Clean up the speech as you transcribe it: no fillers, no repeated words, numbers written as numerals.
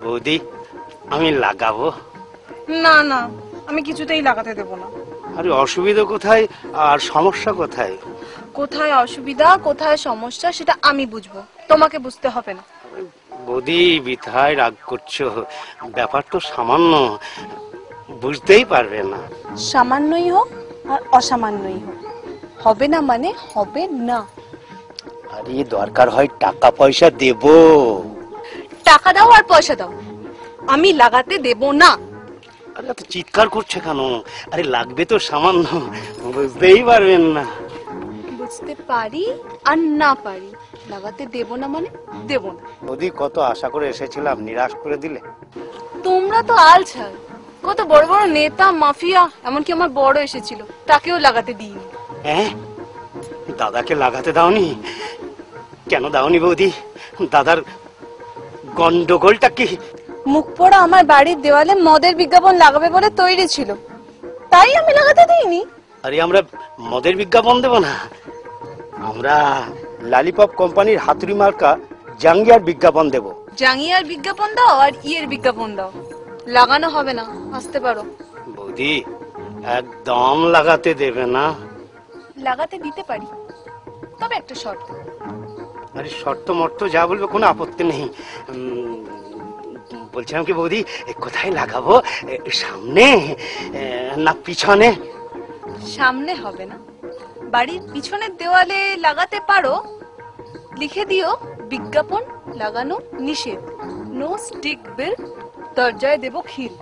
বৌদি আমি লাগাবো। না না, আমি কিছুতেই লাগাতে দেব না। আরে অসুবিধা কোথায় আর সমস্যা কোথায়? কোথায় অসুবিধা কোথায় সমস্যা সেটা আমি বুঝবো, তোমাকে বুঝতে হবে না। বৌদি বিথায় রাগ করছো, ব্যাপার তো সামান্য, বুঝতেই পারবে না। সামান্যই হোক আর অসামান্যই হোক, হবে না মানে হবে না। আরে দরকার হয় টাকা পয়সা দেব। টাকা দাও আর পয়সা দাও, আমি লাগাতে দেব না। আরে এত চিৎকার করছে কেন? আরে লাগবে তো সামান্য, বুঝতেই পারবেন না। বুঝতে পারি আর না পারি, লাগাতে দেব না মানে দেব না। বৌদি কত আশা করে এসেছিলাম, নিরাশ করে দিলে। তোমরা তো আলছাল, কত বড় বড় নেতা মাফিয়া, এমনকি আমার বড় এসেছিল, তাকেও লাগাতে দিইনি। হ্যাঁ, দাদাকে লাগাতে দাওনি? কেন দাওনি বৌদি? দাদার গন্ডগোলটা কি? মুখ পোড়া আমার বাড়ির দেওয়ালে মদের বিজ্ঞাপন লাগাবে বলে তৈরি ছিল, তাই আমি লাগাতে দিইনি। আরে আমরা মদের বিজ্ঞাপন দেব না, আমরা লালিপপ কোম্পানির হাতুড়ি মার্কা জাঙ্গিয়ার বিজ্ঞাপন দেব। জাঙ্গিয়ার বিজ্ঞাপন দাও আর ইয়ের বিজ্ঞাপন দাও, লাগানো হবে না, আসতে পারো। বৌদি একদম লাগাতে দেবে না? লাগাতে দিতে পারি, তবে একটা শর্ত। আরে শর্ত মর্ত যা বলবে কোনো আপত্তি নেই। বলছিলাম কি বৌদি, কোথায় লাগাবো? সামনে না পিছনে? সামনে হবে না, বাড়ির পিছনের দেওয়ালে লাগাতে পারো। লিখে দিও বিজ্ঞাপন লাগানো নিষেধ, নো স্টিক বিল, দরজায় দেব খিল।